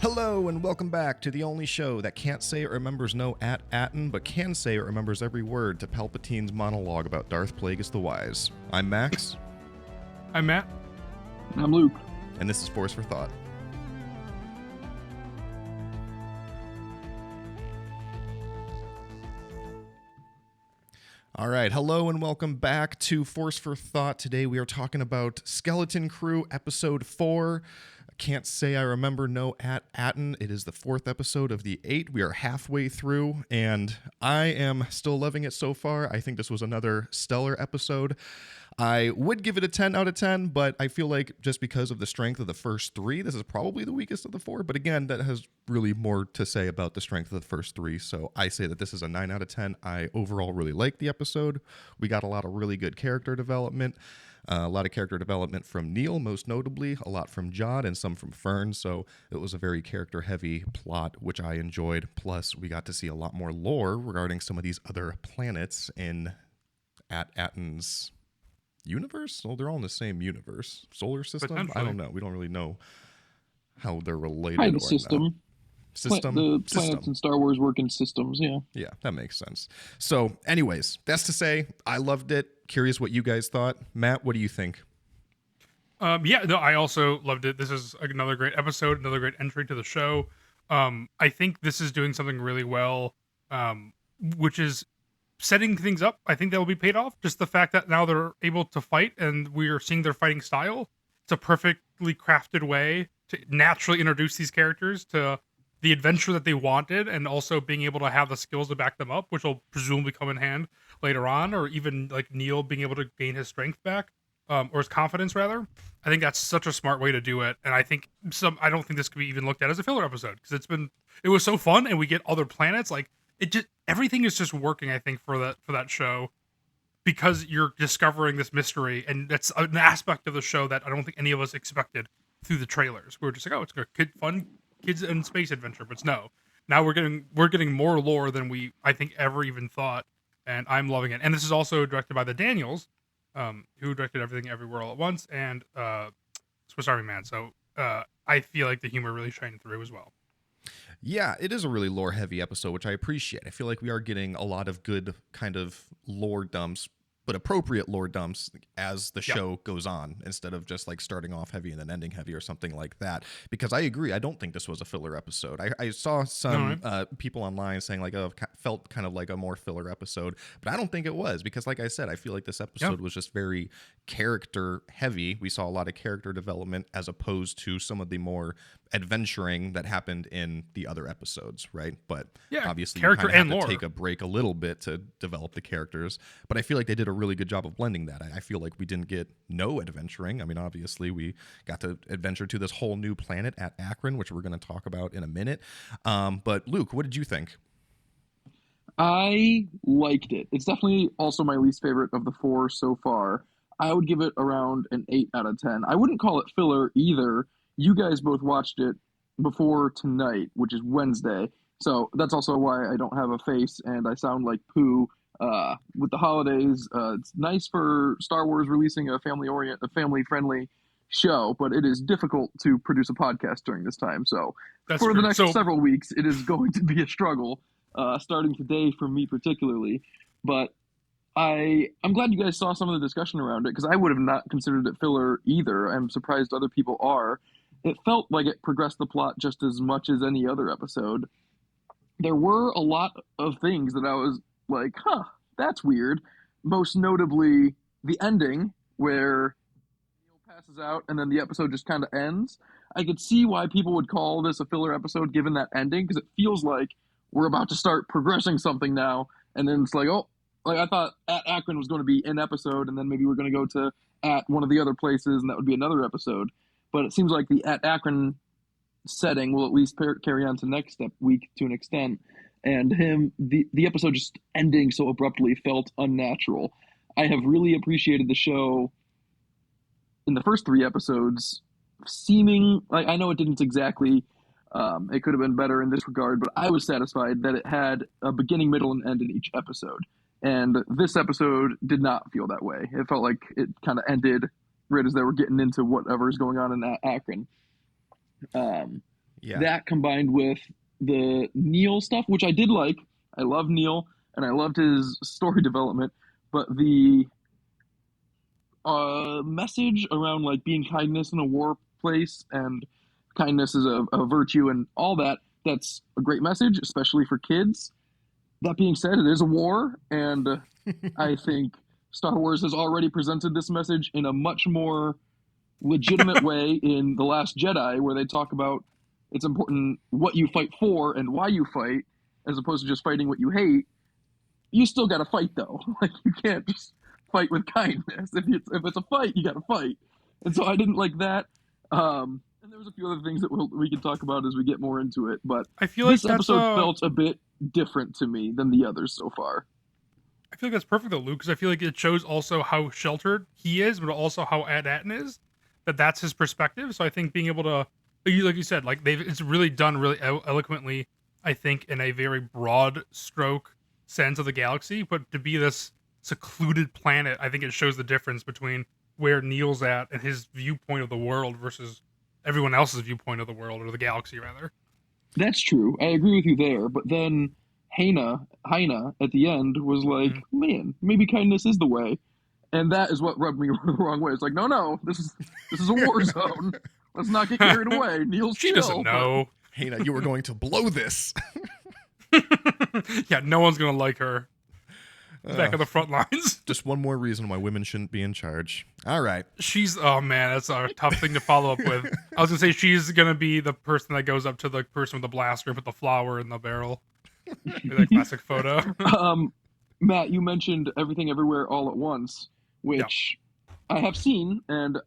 Hello and welcome back to the only show that can't say it remembers no Atten, but can say it remembers every word to Palpatine's monologue about Darth Plagueis the Wise. I'm Max. I'm Matt. I'm Luke. And this is Force for Thought. All right, hello and welcome back to Force for Thought. Today we are talking about Skeleton Crew Episode 4. Can't say I remember no Atten. It is the 4th episode of the 8. We are halfway through, and I am still loving it so far. I think this was another stellar episode. I would give it a 10 out of 10, but I feel like just because of the strength of the first 3, this is probably the weakest of the 4. But again, that has really more to say about the strength of the first 3. So I say that this is a 9 out of 10. I overall really liked the episode. We got a lot of really good character development. A lot of character development from Neil, most notably, a lot from Jod, and some from Fern. So it was a very character-heavy plot, which I enjoyed. Plus, we got to see a lot more lore regarding some of these other planets in Atten's universe? Well, they're all in the same universe. Solar system? I don't know. We don't really know how they're related. Kind of system. Not. System. The planets in Star Wars work in systems, yeah. Yeah, that makes sense. So, anyways, that's to say, I loved it. Curious what you guys thought. Matt, what do you think? I also loved it. This is another great episode, another great entry to the show. I think this is doing something really well, which is setting things up. I think that will be paid off. Just the fact that now they're able to fight and we are seeing their fighting style. It's a perfectly crafted way to naturally introduce these characters to the adventure that they wanted, and also being able to have the skills to back them up, which will presumably come in hand later on, or even like Neil being able to gain his strength back, or his confidence rather. I think that's such a smart way to do it, and I don't think this could be even looked at as a filler episode, because it was so fun, and we get other planets. Like everything is just working. I think for that show, because you're discovering this mystery, and that's an aspect of the show that I don't think any of us expected through the trailers. We were just like, oh, it's a fun kids in space adventure, but no. Now we're getting more lore than we, I think, ever even thought, and I'm loving it. And this is also directed by the Daniels, who directed Everything Everywhere All at Once and Swiss Army Man. So I feel like the humor really shining through as well. Yeah, it is a really lore-heavy episode, which I appreciate. I feel like we are getting a lot of good kind of lore dumps, but appropriate lore dumps as the show goes on, instead of just like starting off heavy and then ending heavy or something like that. Because I agree, I don't think this was a filler episode. I saw some people online saying like, oh, felt kind of like a more filler episode, but I don't think it was, because like I said, I feel like this episode was just very character heavy. We saw a lot of character development as opposed to some of the more adventuring that happened in the other episodes, right? But obviously you kind of have to take a break a little bit to develop the characters, but I feel like they did a really good job of blending that. I feel like we didn't get no adventuring. I mean, obviously we got to adventure to this whole new planet at Akron, which we're going to talk about in a minute. But Luke, what did you think? I liked it. It's definitely also my least favorite of the 4 so far. I would give it around an 8 out of 10. I wouldn't call it filler either. You guys both watched it before tonight, which is Wednesday. So that's also why I don't have a face and I sound like poo. With the holidays, it's nice for Star Wars releasing a family-friendly show, but it is difficult to produce a podcast during this time. So for the next several weeks, it is going to be a struggle, starting today for me particularly. But I'm glad you guys saw some of the discussion around it, because I would have not considered it filler either. I'm surprised other people are. It felt like it progressed the plot just as much as any other episode. There were a lot of things that I was like, that's weird. Most notably, the ending, where Neil passes out and then the episode just kind of ends. I could see why people would call this a filler episode given that ending, because it feels like we're about to start progressing something now, and then it's like, oh, like I thought at Akron was going to be an episode, and then maybe we're going to go to at one of the other places, and that would be another episode. But it seems like the at Akron setting will at least carry on to next week to an extent. And the episode just ending so abruptly felt unnatural. I have really appreciated the show in the first 3 episodes, seeming like, I know it didn't exactly, it could have been better in this regard, but I was satisfied that it had a beginning, middle, and end in each episode. And this episode did not feel that way. It felt like it kind of ended right as they were getting into whatever's going on in that Akron. Yeah. That combined with the Neil stuff, which I did like. I love Neil and I loved his story development, but the message around like being kindness in a war place and kindness is a virtue and all that, that's a great message, especially for kids. That being said, it is a war, and I think Star Wars has already presented this message in a much more legitimate way in The Last Jedi, where they talk about it's important what you fight for and why you fight, as opposed to just fighting what you hate. You still got to fight, though. Like, you can't just fight with kindness. If it's a fight, you got to fight. And so I didn't like that. And there was a few other things that we can talk about as we get more into it. But I feel like this that's episode felt a bit different to me than the others so far. I feel like that's perfect though, Luke, because I feel like it shows also how sheltered he is, but also how At-Atin is. That's his perspective. So I think being able to, like you said, like it's really done really eloquently. I think in a very broad stroke sense of the galaxy, but to be this secluded planet, I think it shows the difference between where Neil's at and his viewpoint of the world versus everyone else's viewpoint of the world, or the galaxy rather. That's true. I agree with you there. But then Haina at the end was like, man, maybe kindness is the way. And that is what rubbed me the wrong way. It's like, no, this is a war zone. Let's not get carried away. Neil's She chill, doesn't know. Haina, you were going to blow this. Yeah, no one's gonna like her. Back on the front lines. Just one more reason why women shouldn't be in charge. All right. Oh man, that's a tough thing to follow up with. I was gonna say she's gonna be the person that goes up to the person with the blaster, put the flower in the barrel. That classic photo. Matt, you mentioned Everything Everywhere All at Once, which I have seen, and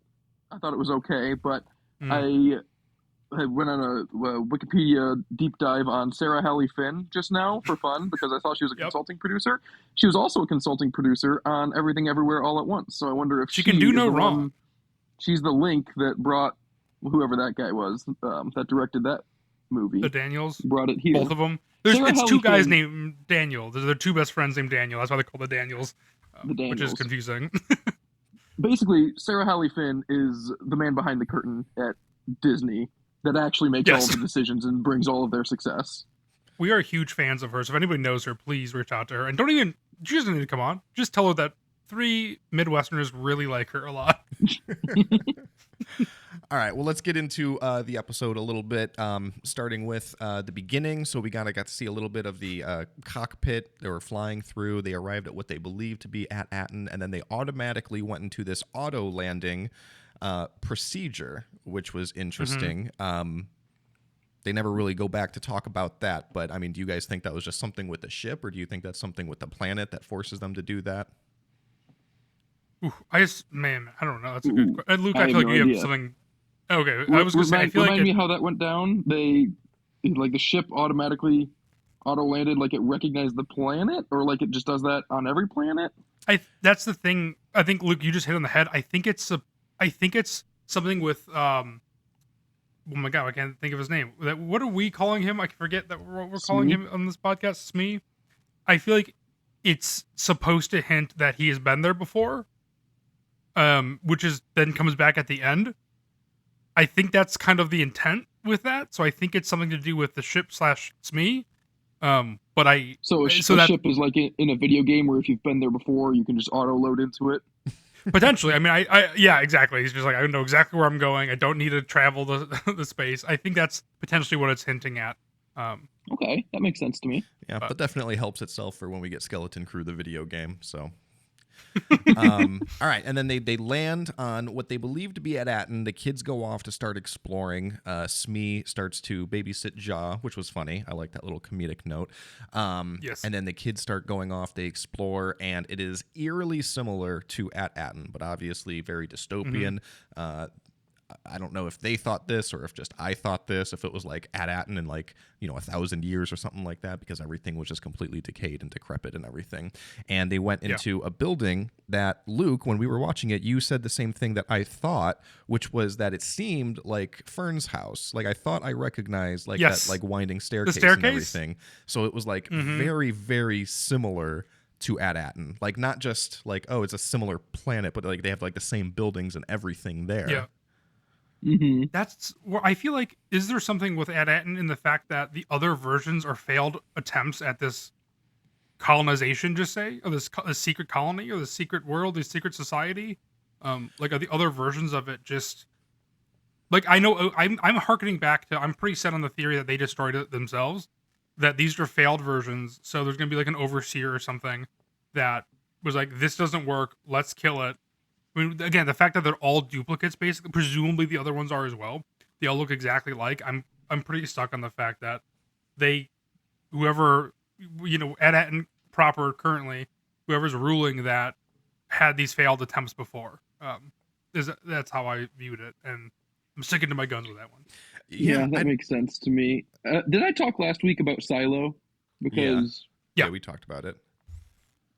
I thought it was okay, but I went on a Wikipedia deep dive on Sarah Halley Finn just now for fun because I thought she was a consulting producer. She was also a consulting producer on Everything Everywhere All at Once. So I wonder if she can do no wrong. She's the link that brought whoever that guy was that directed that movie. The Daniels. Brought it here. Both of them. It's two guys named Daniel. They're two best friends named Daniel. That's why they call the Daniels. Which is confusing. Basically, Sarah Halley Finn is the man behind the curtain at Disney that actually makes all of the decisions and brings all of their success. We are huge fans of her, so if anybody knows her, please reach out to her. And she doesn't need to come on. Just tell her that 3 Midwesterners really like her a lot. All right, well, let's get into the episode a little bit, starting with the beginning. So we got to see a little bit of the cockpit they were flying through. They arrived at what they believed to be At-Atin, and then they automatically went into this auto landing procedure, which was interesting. They never really go back to talk about that, but I mean, do you guys think that was just something with the ship, or do you think that's something with the planet that forces them to do that? Ooh, I don't know. That's a good question. Luke, I feel like you have something. Okay, I was going to say, I feel like... Remind me how that went down. The ship automatically auto-landed, like it recognized the planet, or like it just does that on every planet? That's the thing. I think, Luke, you just hit on the head. I think it's something with... oh my god, I can't think of his name. What are we calling him? I forget that we're calling him on this podcast. Smee. I feel like it's supposed to hint that he has been there before, which is then comes back at the end. I think that's kind of the intent with that. So I think it's something to do with the ship / Smee. But a ship is like in a video game where if you've been there before, you can just auto load into it. Potentially. I mean, yeah, exactly. He's just like, I know exactly where I'm going. I don't need to travel the space. I think that's potentially what it's hinting at. Okay, that makes sense to me. Yeah, that definitely helps itself for when we get Skeleton Crew, the video game. So, all right, and then they land on what they believe to be At-Atin. The kids go off to start exploring. Smee starts to babysit Jaw, which was funny. I like that little comedic note. Yes. And then the kids start going off. They explore, and it is eerily similar to At-Atin, but obviously very dystopian. I don't know if they thought this or if just I thought this, if it was like At-Atin in 1,000 years or something like that, because everything was just completely decayed and decrepit and everything. And they went into a building that, Luke, when we were watching it, you said the same thing that I thought, which was that it seemed like Fern's house. Like I thought I recognized that like winding staircase and everything. So it was like very, very similar to At-Atin. Like not just like, oh, it's a similar planet, but like they have like the same buildings and everything there. Yeah. Mm-hmm. That's where I feel like, is there something with At-Aten in the fact that the other versions are failed attempts at this colonization, just say, or this secret colony or this secret world, this secret society? Like, are the other versions of it just like, I know I'm harkening back to, I'm pretty set on the theory that they destroyed it themselves, that these are failed versions, so there's gonna be like an overseer or something that was like, this doesn't work, let's kill it. I mean, again, the fact that they're all duplicates, basically, presumably the other ones are as well. They all look exactly like. I'm pretty stuck on the fact that they, whoever, At proper currently, whoever's ruling that had these failed attempts before. That's how I viewed it, and I'm sticking to my guns with that one. Yeah, Yeah, that makes sense to me. Did I talk last week about Silo? Because Yeah. we talked about it.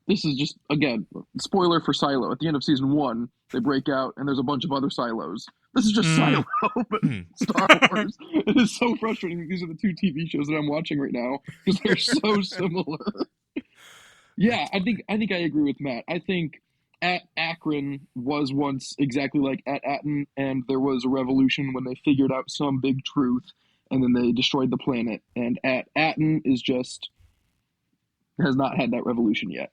this is just, again, spoiler for Silo. At the end of season 1, they break out and there's a bunch of other silos. This is just Silo, but Star Wars. It is so frustrating. These are the 2 TV shows that I'm watching right now because they're so similar. Yeah, I think I agree with Matt. I think at Akron was once exactly like at Aten, and there was a revolution when they figured out some big truth, and then they destroyed the planet. And at Aten is just has not had that revolution yet.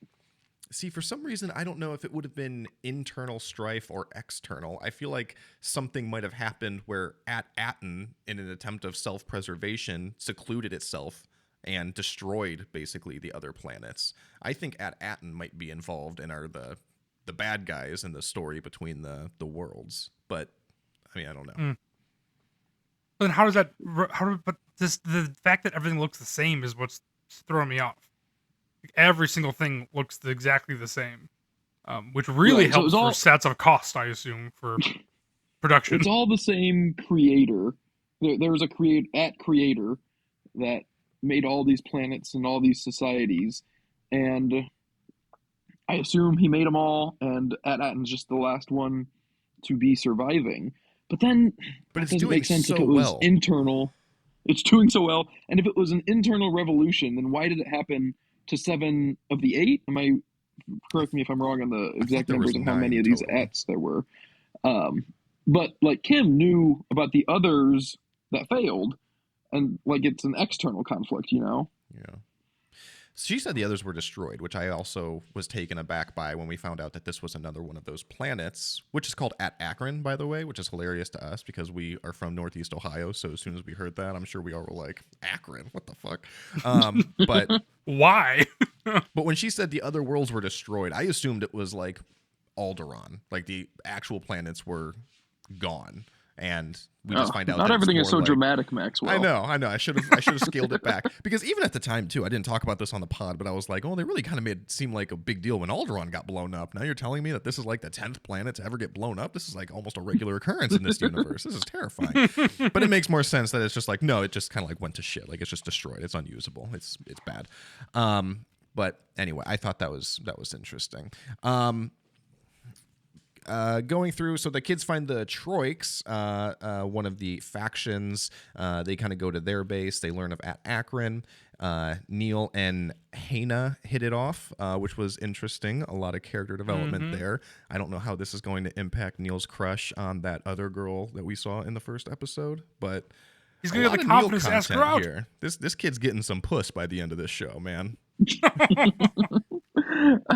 See, for some reason, I don't know if it would have been internal strife or external. I feel like something might have happened where at Aten, in an attempt of self-preservation, secluded itself and destroyed basically the other planets. I think at Aten might be involved and are the bad guys in the story between the worlds. But I mean, I don't know. But then how does that? But the fact that everything looks the same is what's throwing me off. Like, every single thing looks exactly the same, which really Right, so helps for sets of cost, I assume, for production. It's all the same creator. There was a creator that made all these planets and all these societies, and I assume he made them all, and At-Aten's just the last one to be surviving. But then But that it's doesn't doing make sense so if it was well. internal. It's doing so well, and if it was an internal revolution, then why did it happen to 7 of the 8? Correct me if I'm wrong on the exact there was numbers of how 9 many of these total. Ats there were. But like Kim knew about the others that failed, and like it's an external conflict, you know. Yeah. She said the others were destroyed, which I also was taken aback by when we found out that this was another one of those planets, which is called At Akron, by the way, which is hilarious to us because we are from Northeast Ohio. So as soon as we heard that, I'm sure we all were like, Akron, what the fuck? But Why? but when she said the other worlds were destroyed, I assumed it was like Alderaan, like the actual planets were gone. And we just find out not that everything it's is so more like, dramatic, Maxwell. I know. I should have scaled it back because even at the time too, I didn't talk about this on the pod, but I was like, oh, they really kind of made it seem like a big deal when Alderaan got blown up. Now you're telling me that this is like the 10th planet to ever get blown up. This is like almost a regular occurrence in this universe. This is terrifying. But it makes more sense that it's just like, no, it just kind of like went to shit. Like it's just destroyed. It's unusable. It's bad. But anyway, I thought that was interesting. Going through, so the kids find the Troiks, one of the factions. They kind of go to their base. They learn of At Akron. Neil and Hana hit it off, which was interesting. A lot of character development there. I don't know how this is going to impact Neil's crush on that other girl that we saw in the first episode, but He's gonna get the confidence to ask her out. here. This kid's getting some puss by the end of this show, man. I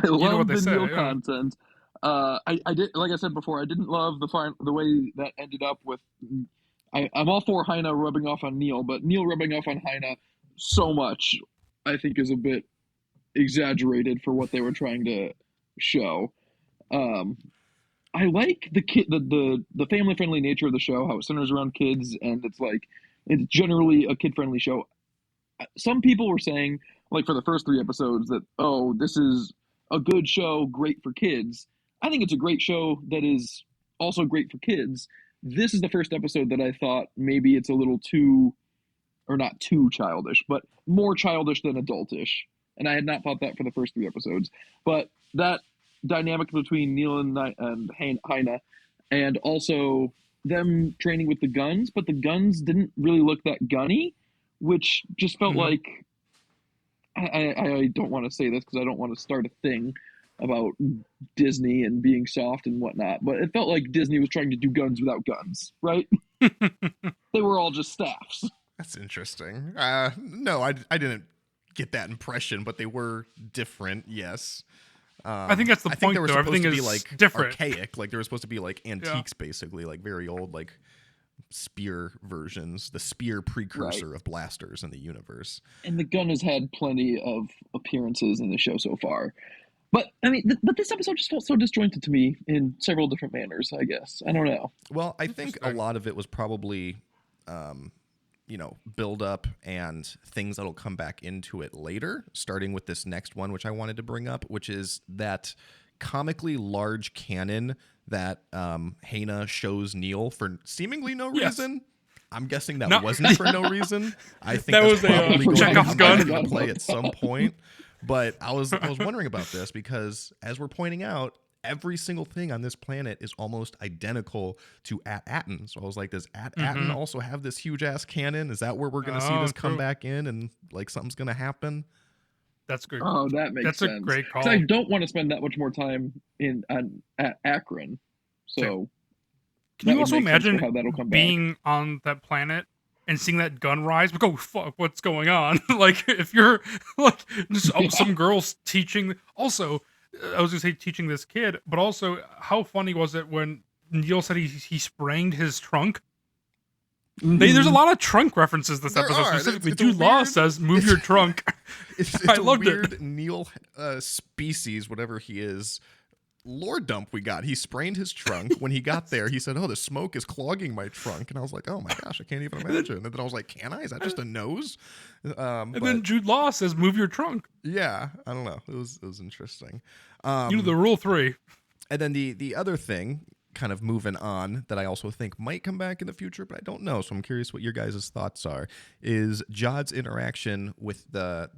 love what they the say, Neil yeah. content. I did, like I said before, I didn't love the way that ended up with. I'm all for Hina rubbing off on Neil, but Neil rubbing off on Hina so much, I think, is a bit exaggerated for what they were trying to show. I like the family friendly nature of the show, how it centers around kids, and it's generally a kid friendly show. Some people were saying, like for the first 3 episodes, that this is a good show, great for kids. I think it's a great show that is also great for kids. This is the first episode that I thought maybe it's a little too, or not too childish, but more childish than adultish. And I had not thought that for the first 3 episodes. But that dynamic between Neil and Hina, and also them training with the guns, but the guns didn't really look that gunny, which just felt like, I don't want to say this because I don't want to start a thing about Disney and being soft and whatnot, but it felt like Disney was trying to do guns without guns, right? They were all just staffs. That's interesting. No, I didn't get that impression, but they were different. Yes. I think that's the I think point, they were though. supposed Everything to be is like different. archaic, like they were supposed to be like antiques, basically, like very old, like spear versions, the spear precursor of blasters in the universe. And the gun has had plenty of appearances in the show so far. But I mean, but this episode just felt so disjointed to me in several different manners. I guess I don't know. Well, I think a Interesting. lot of it was probably, build up and things that'll come back into it later, starting with this next one, which I wanted to bring up, which is that comically large cannon that Hana shows Neil for seemingly no Yes. reason. I'm guessing that No. wasn't for no reason. I think That that's was a, probably going to Chekhov's come gun. back into play at some point. But I was wondering about this because, as we're pointing out, every single thing on this planet is almost identical to At-Aten. So I was like, does At-Aten also have this huge ass cannon? Is that where we're going to see this come true. back in and like something's going to happen? That's good. Oh, that makes That's sense. a great call. 'Cause I don't want to spend that much more time at Akron. So Can you that would also make sense for imagine how that'll come back. being on that planet and seeing that gun rise? Like, oh fuck, what's going on? Like, if you're like just some girls teaching. Also, I was gonna say teaching this kid, but also how funny was it when Neil said he sprained his trunk? There's a lot of trunk references this There episode are. specifically. It's a Jude Law weird- says, "Move your trunk." It's I a loved weird it. Neil species, whatever he is. Lore dump we got. He sprained his trunk. When he got there, he said, "Oh, the smoke is clogging my trunk," and I was like, "Oh my gosh, I can't even imagine." And then I was like, "Can I? Is that just a nose?" And then Jude Law says, "Move your trunk." Yeah, I don't know. It was interesting. The rule 3. And then the other thing, kind of moving on, that I also think might come back in the future, but I don't know. So I'm curious what your guys' thoughts are. Is Jod's interaction with the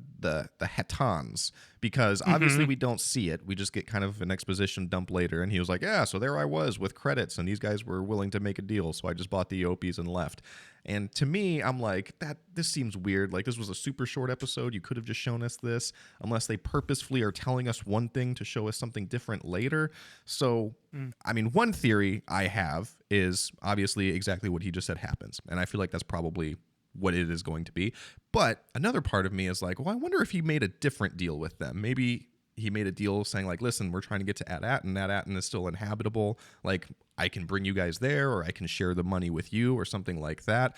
Hetans, because obviously we don't see it. We just get kind of an exposition dump later, and he was like, "Yeah, so there I was with credits, and these guys were willing to make a deal, so I just bought the Eopies and left." And to me, I'm like, this seems weird. Like, this was a super short episode. You could have just shown us this, unless they purposefully are telling us one thing to show us something different later. So, I mean, one theory I have is obviously exactly what he just said happens. And I feel like that's probably what it is going to be. But another part of me is like, well, I wonder if he made a different deal with them. Maybe he made a deal saying like, listen, we're trying to get to At-Aten. At-Aten is still inhabitable. Like, I can bring you guys there, or I can share the money with you, or something like that.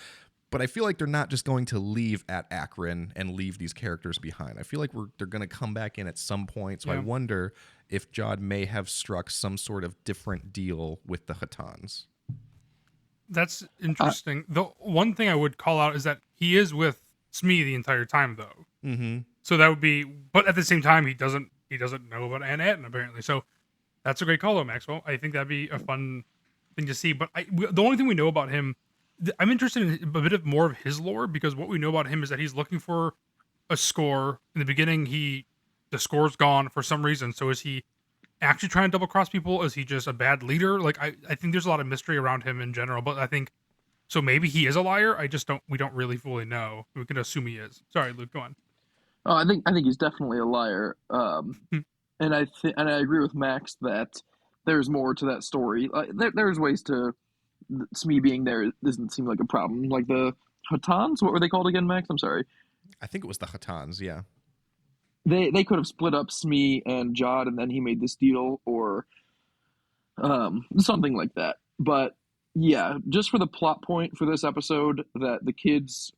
But I feel like they're not just going to leave at Akron and leave these characters behind. I feel like they're going to come back in at some point. So I wonder if Jod may have struck some sort of different deal with the Hetans. That's interesting. The one thing I would call out is that he is with Smee the entire time, though. Mm-hmm. So that would be, but at the same time, he doesn't know about At-Aten apparently. So that's a great call, though, Maxwell. I think that'd be a fun thing to see. But the only thing we know about him, I'm interested in a bit of more of his lore, because what we know about him is that he's looking for a score. In the beginning, the score's gone for some reason. So is he actually trying to double cross people? Is he just a bad leader? Like, I think there's a lot of mystery around him in general, but I think so maybe he is a liar. We don't really fully know. We can assume he is. Sorry, Luke, go on. Oh, I think he's definitely a liar. And I agree with Max that there's more to that story. There's ways to Smee being there doesn't seem like a problem. Like the Hetans, what were they called again, Max? I'm sorry. I think it was the Hetans, yeah. They could have split up Smee and Jod, and then he made this deal, or something like that. But yeah, just for the plot point for this episode, that the kids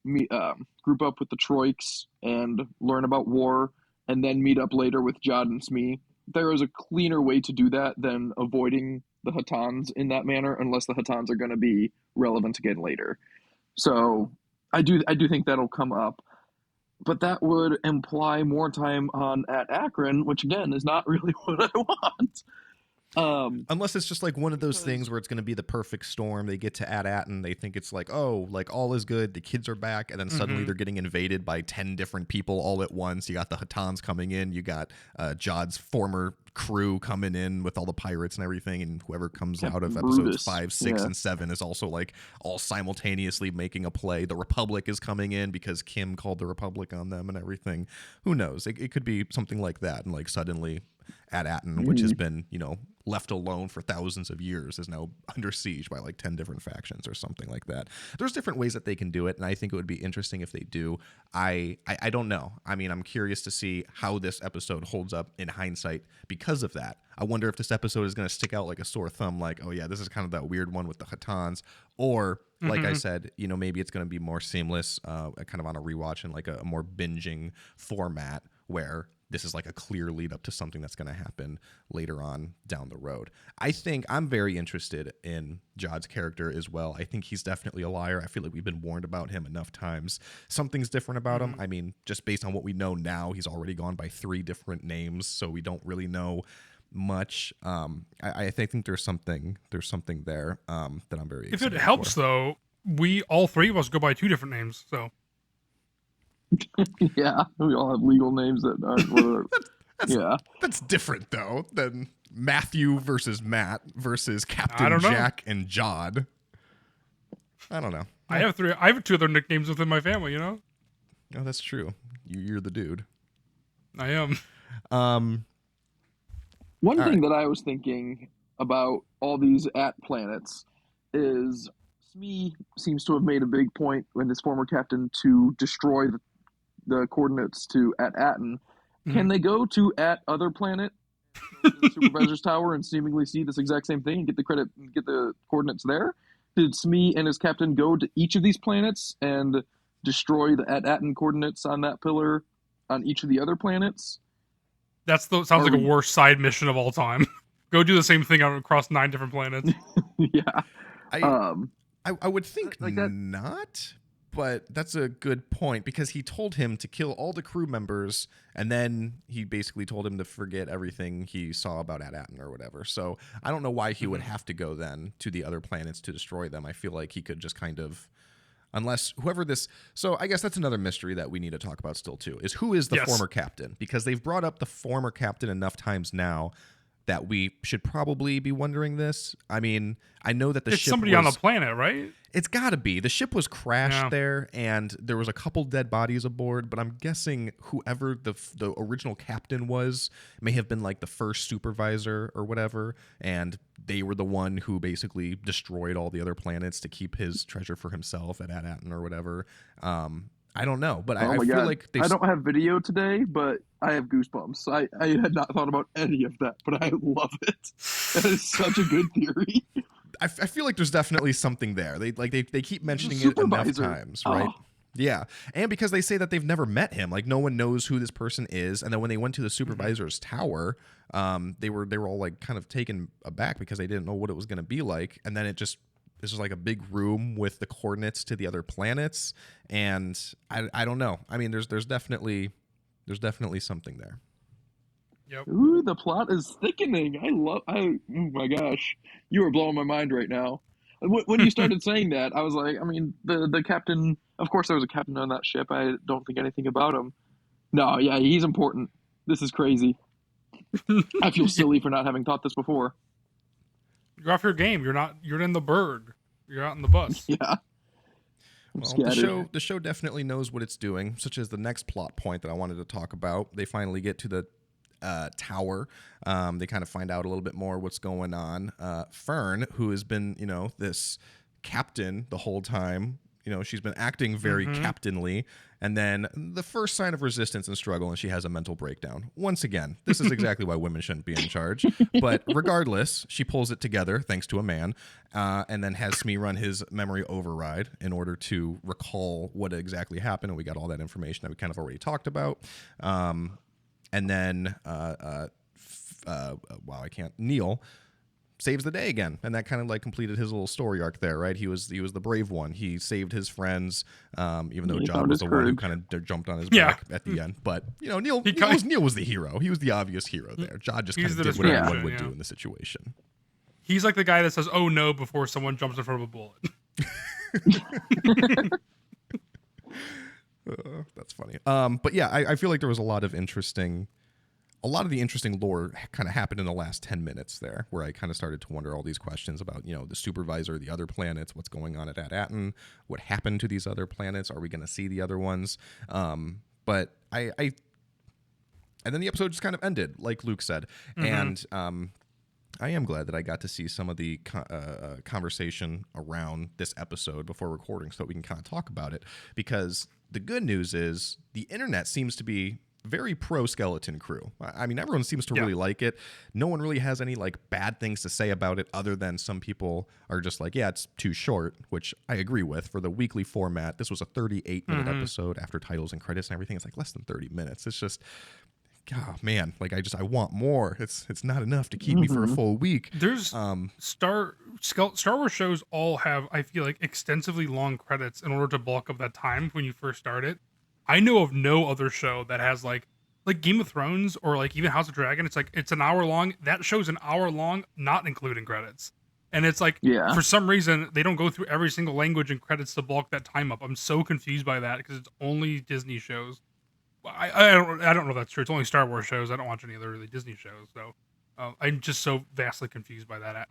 group up with the Troiks and learn about war, and then meet up later with Jod and Smee. There is a cleaner way to do that than avoiding the Hetans in that manner, unless the Hetans are going to be relevant again later. So I do think that'll come up. But that would imply more time at Akron, which again is not really what I want. Unless it's just like one of those things where it's going to be the perfect storm. They get to At-Aten, they think it's like, oh, like all is good, the kids are back, and then suddenly they're getting invaded by 10 different people all at once. You got the Hetans coming in, you got Jod's former crew coming in with all the pirates and everything, and whoever comes out of episodes Brutus. 5, 6, and 7 is also like all simultaneously making a play. The Republic is coming in because Kim called the Republic on them and everything. Who knows? It could be something like that, and like suddenly At-Aten, which has been, left alone for thousands of years is now under siege by like 10 different factions or something like that. There's different ways that they can do it, and I think it would be interesting if they do. I don't know. I mean, I'm curious to see how this episode holds up in hindsight because of that. I wonder if this episode is going to stick out like a sore thumb, like, oh yeah, this is kind of that weird one with the Hattans, or like I said, you know, maybe it's going to be more seamless, kind of on a rewatch and like a more binging format where this is like a clear lead up to something that's going to happen later on down the road. I think I'm very interested in Jod's character as well. I think he's definitely a liar. I feel like we've been warned about him enough times. Something's different about him. I mean, just based on what we know now, he's already gone by 3 different names, so we don't really know much. I think there's something there that I'm very excited If it helps, for. though, we all 3 of us go by 2 different names, so. Yeah, we all have legal names that aren't. Yeah, That's different though than Matthew versus Matt versus I Captain don't know. Jack and Jod. I don't know. I have 2 other nicknames within my family, you know? Oh, that's true. You're the dude. I am. one All thing that I was thinking about all these planets is Smee seems to have made a big point in his former captain to destroy the coordinates to Atten. Can they go to other planet, the supervisor's tower, and seemingly see this exact same thing and get the coordinates there? Did Smee and his captain go to each of these planets and destroy the Atten coordinates on that pillar on each of the other planets? Sounds like a worst side mission of all time. Go do the same thing across 9 different planets. Yeah. I would think like that. not, but that's a good point because he told him to kill all the crew members, and then he basically told him to forget everything he saw about Atten or whatever. So I don't know why he would have to go then to the other planets to destroy them. I feel like he could just kind of, unless whoever this. So I guess that's another mystery that we need to talk about still too, is who is the former captain? Because they've brought up the former captain enough times now that we should probably be wondering this. I mean, I know that It's ship somebody on the planet, right? It's got to be. The ship was crashed there, and there was a couple dead bodies aboard, but I'm guessing whoever the original captain was may have been like the first supervisor or whatever, and they were the one who basically destroyed all the other planets to keep his treasure for himself at Atten or whatever. I don't know, but I feel like I don't have video today, but I have goosebumps. I had not thought about any of that, but I love it. That is such a good theory. I feel like there's definitely something there. They keep mentioning it enough times, right? Oh. Yeah, and because they say that they've never met him, like no one knows who this person is, and then when they went to the supervisor's tower, they were all like kind of taken aback because they didn't know what it was going to be like, and then this is like a big room with the coordinates to the other planets, and I don't know. I mean, there's definitely something there. Yep. Ooh, the plot is thickening. Oh my gosh, you are blowing my mind right now. When you started saying that, I was like, I mean, the captain. Of course, there was a captain on that ship. I don't think anything about him. No, yeah, he's important. This is crazy. I feel silly for not having thought this before. You're off your game. You're in the Berg. You're out in the bus. Yeah. Well, the show definitely knows what it's doing, such as the next plot point that I wanted to talk about. They finally get to the tower. They kind of find out a little bit more what's going on. Fern, who has been, this captain the whole time, she's been acting very captainly, and then the first sign of resistance and struggle, and she has a mental breakdown. Once again, this is exactly why women shouldn't be in charge. But regardless, she pulls it together thanks to a man, and then has Smee run his memory override in order to recall what exactly happened, and we got all that information that we kind of already talked about. And then, Neil saves the day again, and that kind of like completed his little story arc there, right? He was the brave one. He saved his friends, even though Jod was the one who kind of jumped on his back at the end. But Neil was the hero. He was the obvious hero there. Jod just kind of did what anyone would do in the situation. He's like the guy that says "oh no" before someone jumps in front of a bullet. That's funny. But yeah, I feel like there was a lot of the interesting lore kind of happened in the last 10 minutes there, where I kind of started to wonder all these questions about, the supervisor, the other planets, what's going on at Atten, what happened to these other planets, are we going to see the other ones? But and then the episode just kind of ended, like Luke said. And I am glad that I got to see some of the conversation around this episode before recording so that we can kind of talk about it, because the good news is the internet seems to be very pro Skeleton Crew. I mean, everyone seems to really like it. No one really has any like bad things to say about it, other than some people are just like, yeah, it's too short, which I agree with. For the weekly format, this was a 38-minute episode after titles and credits and everything. It's like less than 30 minutes. It's just, oh man, like I want more. It's not enough to keep me for a full week. There's Star Wars shows all have, I feel like, extensively long credits in order to bulk up that time when you first start it. I know of no other show that has like Game of Thrones or like even House of Dragon. It's like it's an hour long. That show's an hour long, not including credits. And it's like, for some reason, they don't go through every single language and credits to bulk that time up. I'm so confused by that because it's only Disney shows. I don't know if that's true. It's only Star Wars shows. I don't watch any other really Disney shows. So I'm just so vastly confused by that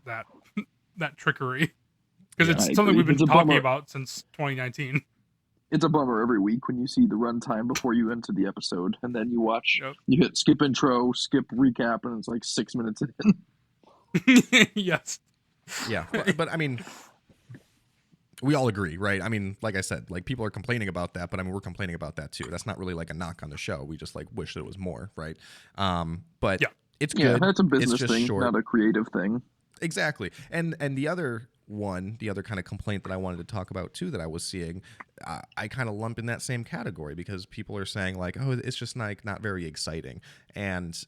trickery, because it's something we've been talking about since 2019. It's a bummer every week when you see the runtime before you enter the episode, and then you watch, you hit skip intro, skip recap, and it's like 6 minutes in. Yes. Yeah, but I mean, we all agree, right? I mean, like I said, like people are complaining about that, but I mean, we're complaining about that too. That's not really like a knock on the show. We just like wish there was more, right? But it's good. Yeah, that's a business thing, short. Not a creative thing. Exactly. And the other kind of complaint that I wanted to talk about too that I was seeing, I kind of lump in that same category, because people are saying like, oh, it's just like not very exciting. And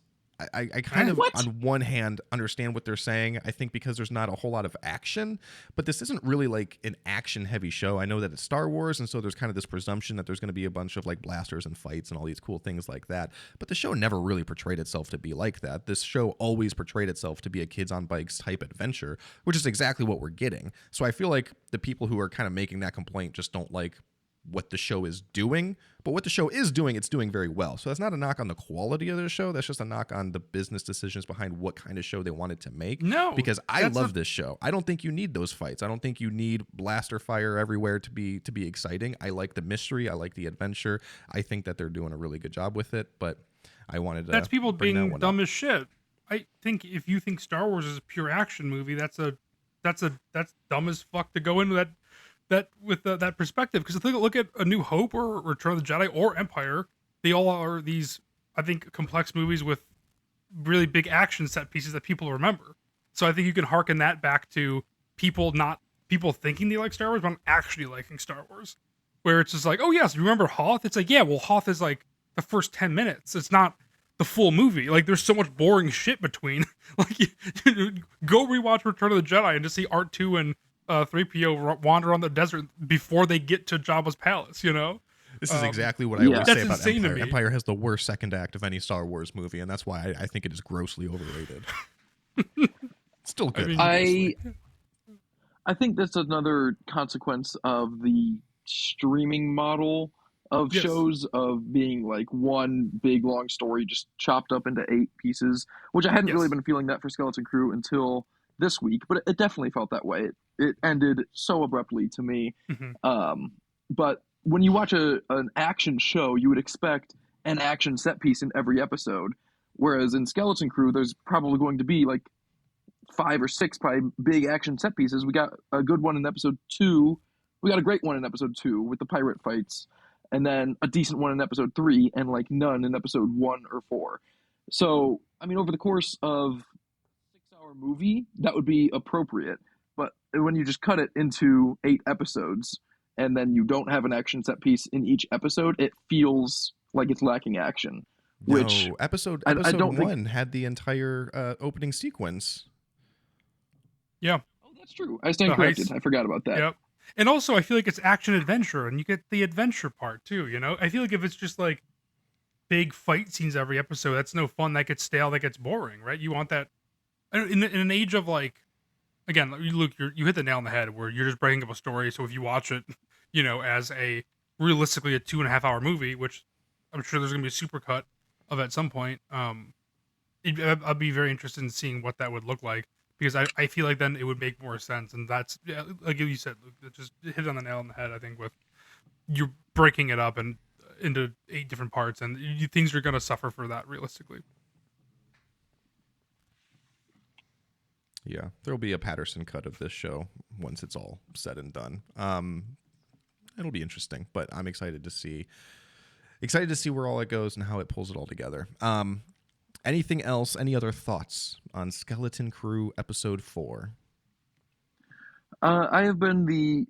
I kind of, on one hand, understand what they're saying. I think because there's not a whole lot of action, but this isn't really like an action-heavy show. I know that it's Star Wars, and so there's kind of this presumption that there's going to be a bunch of like blasters and fights and all these cool things like that. But the show never really portrayed itself to be like that. This show always portrayed itself to be a kids on bikes type adventure, which is exactly what we're getting. So I feel like the people who are kind of making that complaint just don't like what the show is doing. But what the show is doing, it's doing very well. So that's not a knock on the quality of the show. That's just a knock on the business decisions behind what kind of show they wanted to make. No, because I love this show. I don't think you need those fights. I don't think you need blaster fire everywhere to be exciting. I like the mystery. I like the adventure. I think that they're doing a really good job with it. But I wanted to. That's people being dumb as shit. I think if you think Star Wars is a pure action movie, that's dumb as fuck to go into that with that perspective. Because look at A New Hope or Return of the Jedi or Empire, they all are these, I think, complex movies with really big action set pieces that people remember. So I think you can harken that back to people thinking they like Star Wars, but actually liking Star Wars, where it's just like, oh yes, you remember Hoth? It's like, yeah, well, Hoth is like the first 10 minutes. It's not the full movie. Like, there's so much boring shit between. Like, go rewatch Return of the Jedi and just see R2 and 3PO wander on the desert before they get to Jabba's palace, you know? This is exactly what I always say about Empire. To me. Empire has the worst second act of any Star Wars movie, and that's why I think it is grossly overrated. Still good. I think that's another consequence of the streaming model of shows, of being like one big long story just chopped up into 8 pieces, which I hadn't really been feeling that for Skeleton Crew until this week, but it definitely felt that way. It ended so abruptly to me. But when you watch an action show, you would expect an action set piece in every episode, whereas in Skeleton Crew, there's probably going to be like 5 or 6 probably big action set pieces. We got a good one in episode 2. We got a great one in episode 2 with the pirate fights, and then a decent one in episode 3, and like none in episode 1 or 4. So, I mean, over the course of movie, that would be appropriate. But when you just cut it into 8 episodes and then you don't have an action set piece in each episode, it feels like it's lacking action. Which episode 1 had the entire opening sequence. Yeah. Oh, that's true. I stand corrected. I forgot about that. Yep. And also, I feel like it's action adventure, and you get the adventure part too, you know? I feel like if it's just like big fight scenes every episode, that's no fun. That gets stale. That gets boring, right? You want that in an age of like, again, you hit the nail on the head where you're just breaking up a story. So if you watch it, you know, as realistically a 2.5 hour movie, which I'm sure there's gonna be a supercut of at some point, I'd be very interested in seeing what that would look like, because I feel like then it would make more sense. And that's, like you said, Luke, it just hit on the nail on the head. I think with you're breaking it up and into 8 different parts, and things are gonna suffer for that realistically. Yeah, there'll be a Patterson cut of this show once it's all said and done. It'll be interesting, but I'm excited to see where all it goes and how it pulls it all together. Anything else? Any other thoughts on Skeleton Crew episode 4? I have been the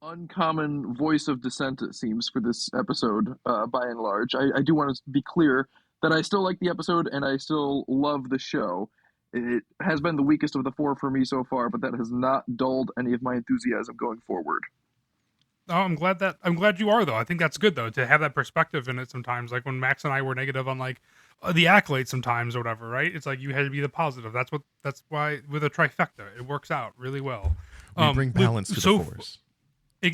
uncommon voice of dissent, it seems, for this episode, by and large. I do want to be clear that I still like the episode and I still love the show. It has been the weakest of the 4 for me so far, but that has not dulled any of my enthusiasm going forward. Oh, I'm glad you are though. I think that's good though to have that perspective in it sometimes. Like when Max and I were negative on like the accolades sometimes or whatever, right? It's like you had to be the positive. That's why with a trifecta it works out really well. We bring balance to the Force.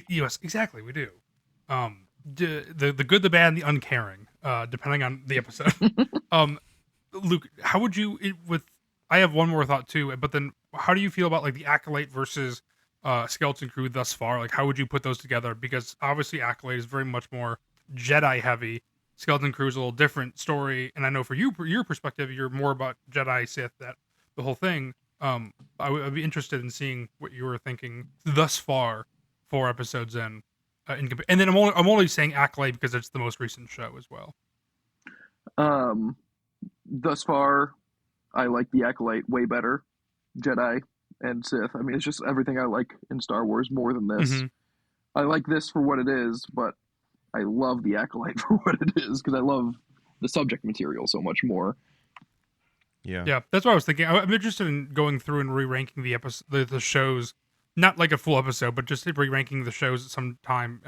Yes, exactly. We do. The good, the bad, and the uncaring, depending on the episode. Luke, how would you I have one more thought too, but then how do you feel about like the Acolyte versus Skeleton Crew thus far? Like, how would you put those together? Because obviously, Acolyte is very much more Jedi heavy. Skeleton Crew is a little different story, and I know for you, your perspective, you're more about Jedi, Sith, that the whole thing. I'd be interested in seeing what you were thinking thus far, 4 episodes in. And then I'm only saying Acolyte because it's the most recent show as well. Thus far, I like the Acolyte way better. Jedi and Sith. I mean, it's just everything I like in Star Wars more than this. Mm-hmm. I like this for what it is, but I love the Acolyte for what it is because I love the subject material so much more. Yeah, that's what I was thinking. I'm interested in going through and re-ranking the shows, not like a full episode, but just re-ranking the shows at some time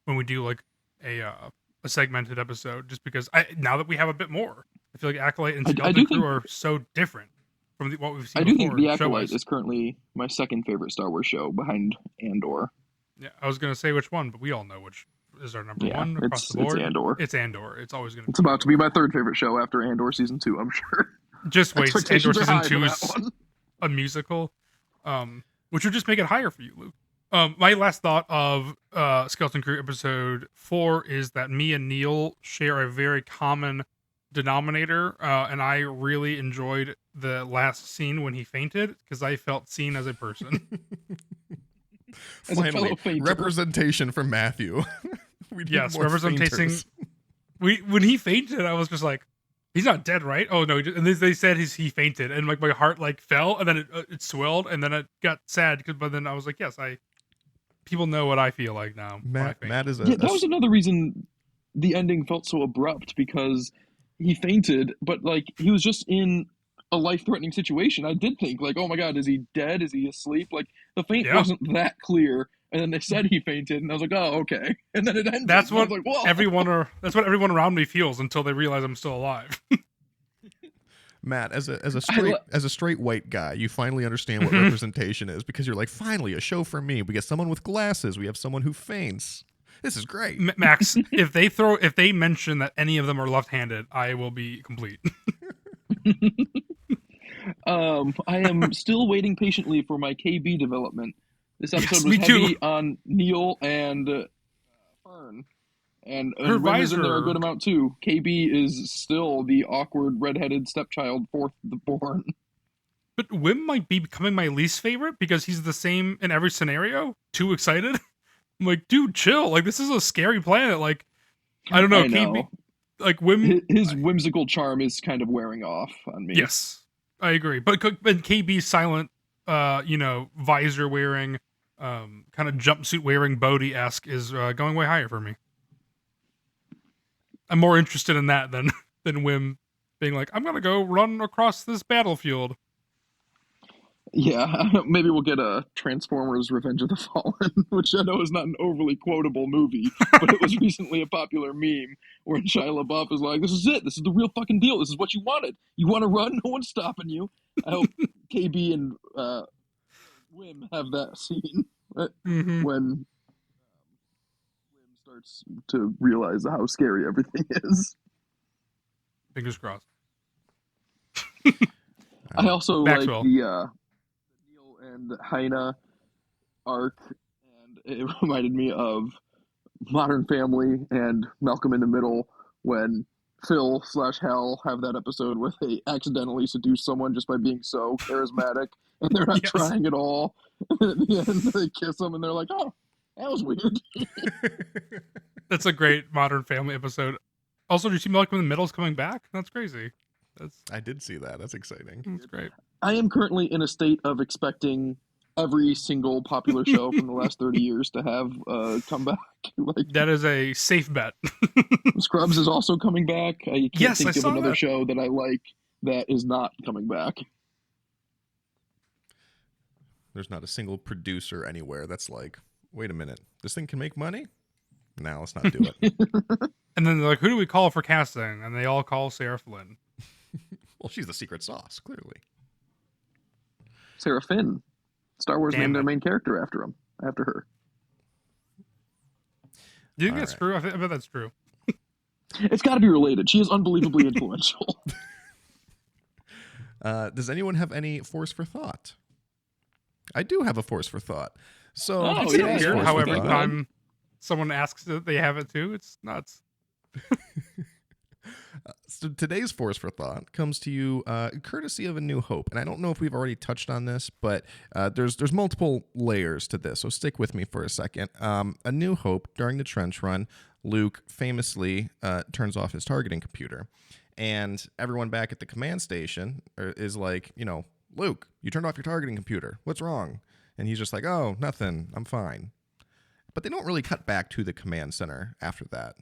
when we do like a segmented episode. Just because now that we have a bit more, I feel like Acolyte and Skeleton Crew are so different from what we've seen. I do think the Acolyte is currently my second favorite Star Wars show behind Andor. Yeah, I was gonna say which one, but we all know which is our number one across the board. It's Andor. It's Andor. It's always gonna. It's about to be my third favorite show after Andor season 2. I'm sure. Just wait, Andor season 2 is a musical, which would just make it higher for you, Luke. My last thought of Skeleton Crew episode 4 is that me and Neil share a very common denominator, and I really enjoyed the last scene when he fainted because I felt seen as a person. Finally, representation from Matthew. Yes, representation. When he fainted, I was just like, he's not dead, right? Oh no! And they said he fainted, and like my heart like fell, and then it swelled, and then it got sad. But then I was like, yes, people know what I feel like now. Matt is that was another reason the ending felt so abrupt because he fainted, but like he was just in a life-threatening situation. I did think like, oh my god, is he dead? Is he asleep? Like the faint wasn't that clear. And then they said he fainted, and I was like, "Oh, okay." And then it ended. That's what like, everyone around me feels until they realize I'm still alive. Matt, as a straight white guy, you finally understand what representation is because you're like, finally, a show for me. We get someone with glasses. We have someone who faints. This is great. Max, if they mention that any of them are left-handed, I will be complete. I am still waiting patiently for my KB development. This episode was heavy on Neil and Fern. And Ren is in there a good amount too. KB is still the awkward redheaded stepchild, fourth born. But Wim might be becoming my least favorite because he's the same in every scenario. Too excited. I'm like, dude, chill. Like, this is a scary planet. Like, I don't know. KB, like Wim, his whimsical charm is kind of wearing off on me. Yes, I agree. But KB's silent, visor wearing, kind of jumpsuit wearing Bodhi-esque is going way higher for me. I'm more interested in that than Wim being like, I'm gonna go run across this battlefield. Yeah, maybe we'll get a Transformers Revenge of the Fallen, which I know is not an overly quotable movie, but it was recently a popular meme where Shia LaBeouf is like, this is it, this is the real fucking deal, this is what you wanted. You want to run? No one's stopping you. I hope KB and Wim have that scene when Wim starts to realize how scary everything is. Fingers crossed. I also Maxwell. Like the Neil and Hyena arc, and it reminded me of Modern Family and Malcolm in the Middle when Phil/Hal have that episode where they accidentally seduce someone just by being so charismatic and they're not Yes. trying at all. And at the end, they kiss them, and they're like, "Oh, that was weird." That's a great Modern Family episode. Also, do you see Malcolm in the Middle's coming back? That's crazy. I did see that. That's exciting. That's great. I am currently in a state of expecting every single popular show from the last 30 years to have come back. Like That is a safe bet. Scrubs is also coming back. I can't Yes, think I of saw another that. show that I like that is not coming back. There's not a single producer anywhere that's like, wait a minute, this thing can make money? Now let's not do it. And then they're like, who do we call for casting? And they all call Sarah Flynn. Well, she's the secret sauce, clearly. Sarah Finn. Star Wars Damn named their it. main character after her. Do you think All that's right. true? I bet that's true. It's got to be related. She is unbelievably influential. Does anyone have any force for thought? I do have a force for thought. So Oh, It's yeah, so today's weird force how for every thought- time someone asks that they have it too, it's nuts. So today's force for thought comes to you courtesy of A New Hope, and I don't know if we've already touched on this, but there's multiple layers to this. So stick with me for a second. A New Hope, during the trench run, Luke famously turns off his targeting computer, and everyone back at the command station is like, Luke, you turned off your targeting computer. What's wrong? And he's just like, oh, nothing. I'm fine. But they don't really cut back to the command center after that.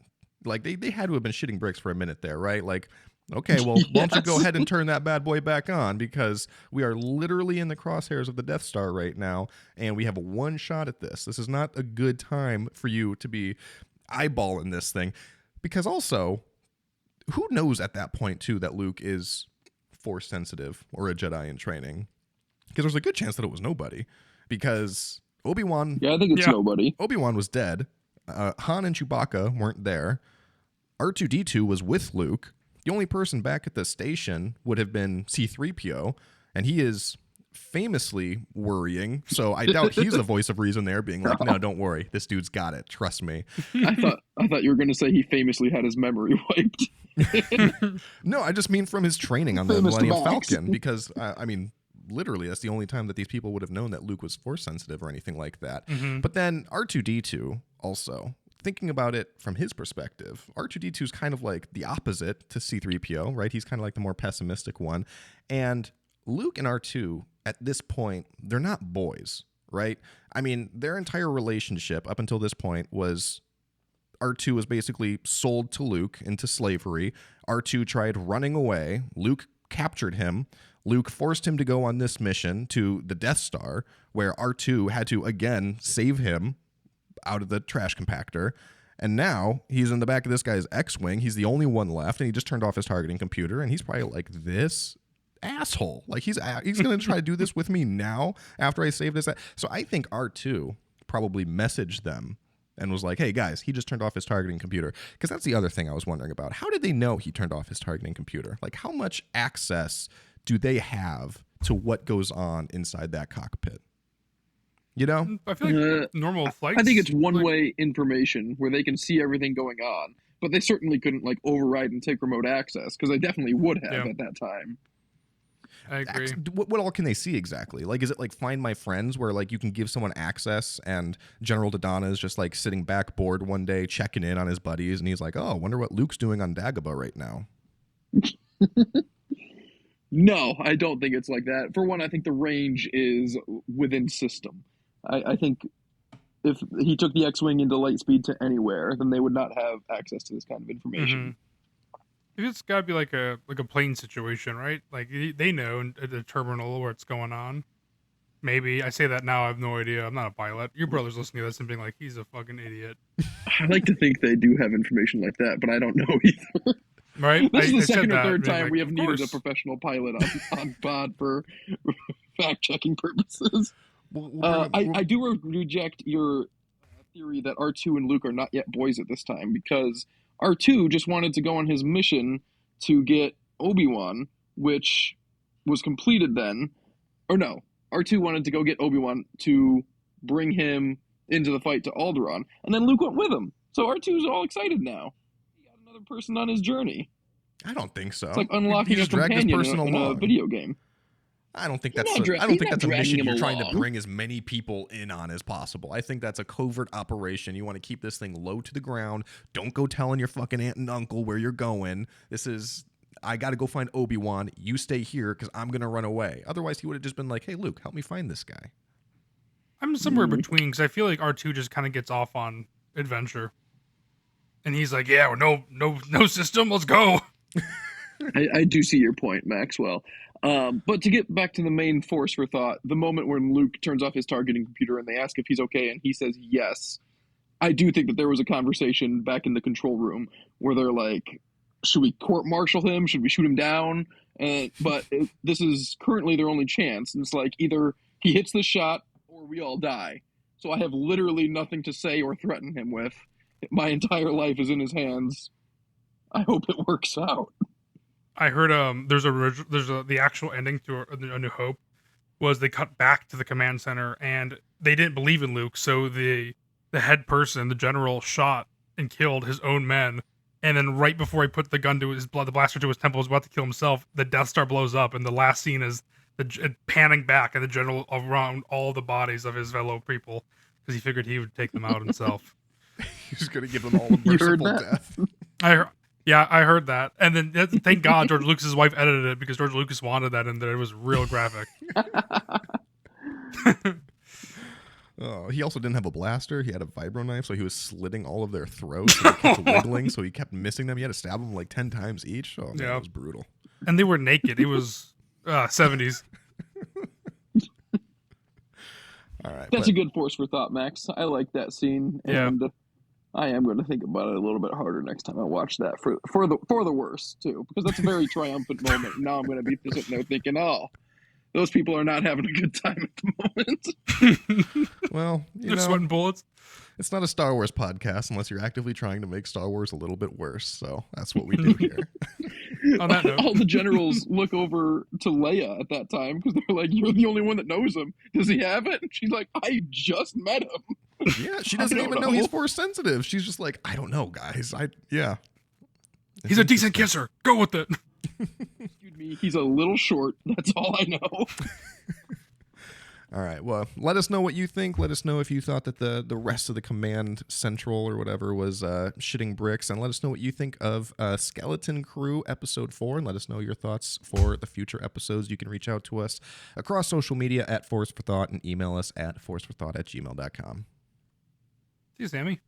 Like, they had to have been shitting bricks for a minute there, right? Like, okay, well, why don't you go Yes. ahead and turn that bad boy back on, because we are literally in the crosshairs of the Death Star right now, and we have one shot at this. This is not a good time for you to be eyeballing this thing. Because also, who knows at that point, too, that Luke is Force sensitive or a Jedi in training? Because there's a good chance that it was nobody. Because Obi-Wan Yeah, I think it's Yeah. nobody. Obi-Wan was dead. Han and Chewbacca weren't there. R2-D2 was with Luke. The only person back at the station would have been C-3PO, and he is famously worrying. So I doubt he's the voice of reason there, being like, "No, don't worry. This dude's got it. Trust me." I thought you were going to say he famously had his memory wiped. No, I just mean from his training on the Famous Millennium Max. Falcon, because I mean, literally, that's the only time that these people would have known that Luke was Force sensitive or anything like that. Mhm. But then R2-D2 also, thinking about it from his perspective, R2-D2 is kind of like the opposite to C-3PO, right? He's kind of like the more pessimistic one. And Luke and R2, at this point, they're not boys, right? I mean, their entire relationship up until this point was R2 was basically sold to Luke into slavery. R2 tried running away. Luke captured him. Luke forced him to go on this mission to the Death Star, where R2 had to again save him out of the trash compactor. And now he's in the back of this guy's X-Wing. He's the only one left, and he just turned off his targeting computer, and he's probably like, this asshole. Like, he's going to try to do this with me now after I save this. So I think R2 probably messaged them and was like, hey, guys, he just turned off his targeting computer. Because that's the other thing I was wondering about. How did they know he turned off his targeting computer? Like, how much access do they have to what goes on inside that cockpit? You know? I feel like normal flights. I think it's like, one-way information where they can see everything going on, but they certainly couldn't like override and take remote access, because they definitely would have Yeah. at that time. I agree. What all can they see exactly? Like, is it like Find My Friends, where like you can give someone access, and General Dodonna is just like sitting back bored one day checking in on his buddies, and he's like, oh, I wonder what Luke's doing on Dagobah right now. No, I don't think it's like that. For one, I think the range is within system. I think if he took the X-Wing into Lightspeed to anywhere, then they would not have access to this kind of information. It's got to be like a plane situation, right? Like they know at the terminal where it's going on. Maybe I say that now. I have no idea. I'm not a pilot. Your brother's listening to this and being like, "He's a fucking idiot." I like to think they do have information like that, but I don't know either. Right? This is the I said second or that, third being time like, we have "Of needed a course." professional pilot on pod for fact-checking purposes. Well, I do reject your theory that R2 and Luke are not yet boys at this time, because R2 just wanted to go on his mission to get Obi-Wan, which was completed then. Or no, R2 wanted to go get Obi-Wan to bring him into the fight to Alderaan, and then Luke went with him. So R2's all excited now. He got another person on his journey. I don't think so. It's like unlocking He a just dragged his companion person in a along. video game. I don't think He's that's not a, I don't he's think not that's a dragging mission him you're trying to along. bring as many people in on as possible. I think that's a covert operation. You want to keep this thing low to the ground. Don't go telling your fucking aunt and uncle where you're going. I got to go find Obi-Wan. You stay here because I'm going to run away. Otherwise, he would have just been like, hey, Luke, help me find this guy. I'm somewhere between because I feel like R2 just kind of gets off on adventure, and he's like, "Yeah, well, no system, let's go." I do see your point, Maxwell. But to get back to the main force for thought, the moment when Luke turns off his targeting computer and they ask if he's okay and he says yes, I do think that there was a conversation back in the control room where they're like, should we court-martial him? Should we shoot him down? This is currently their only chance. And it's like either he hits the shot or we all die. So I have literally nothing to say or threaten him with. My entire life is in his hands. I hope it works out. I heard the actual ending to A New Hope was they cut back to the command center and they didn't believe in Luke, so the head person, the general, shot and killed his own men. And then right before he put the gun to the blaster to his temple, was about to kill himself, the Death Star blows up, and the last scene is panning back and the general around all the bodies of his fellow people because he figured he would take them out himself. He was going to give them all a merciful death. I heard that. And then thank God George Lucas's wife edited it because George Lucas wanted that in there. It was real graphic. Oh, he also didn't have a blaster. He had a vibro knife, so he was slitting all of their throats. And they kept wiggling, so he kept missing them. He had to stab them like 10 times each. Oh, man, Yeah. it was brutal. And they were naked. It was 70s. All right. That's a good force for thought, Max. I like that scene, Yeah. and I am going to think about it a little bit harder next time I watch that for the worse too, because that's a very triumphant moment. Now I'm going to be sitting there thinking, oh, those people are not having a good time at the moment. Well, They're sweating bullets. it's not a Star Wars podcast unless you're actively trying to make Star Wars a little bit worse. So that's what we do here. On that note. All the generals look over to Leia at that time because they're like, "You're the only one that knows him. Does he have it?" And she's like, "I just met him." Yeah, she doesn't I don't even know he's know. force sensitive. She's just like, I don't know, guys. He's a decent kisser. Go with it. Excuse me, he's a little short. That's all I know. All right. Well, let us know what you think. Let us know if you thought that the rest of the command central or whatever was shitting bricks, and let us know what you think of Skeleton Crew episode 4, and let us know your thoughts for the future episodes. You can reach out to us across social media at Force for Thought and email us at forceforthought@gmail.com. See you, Sammy.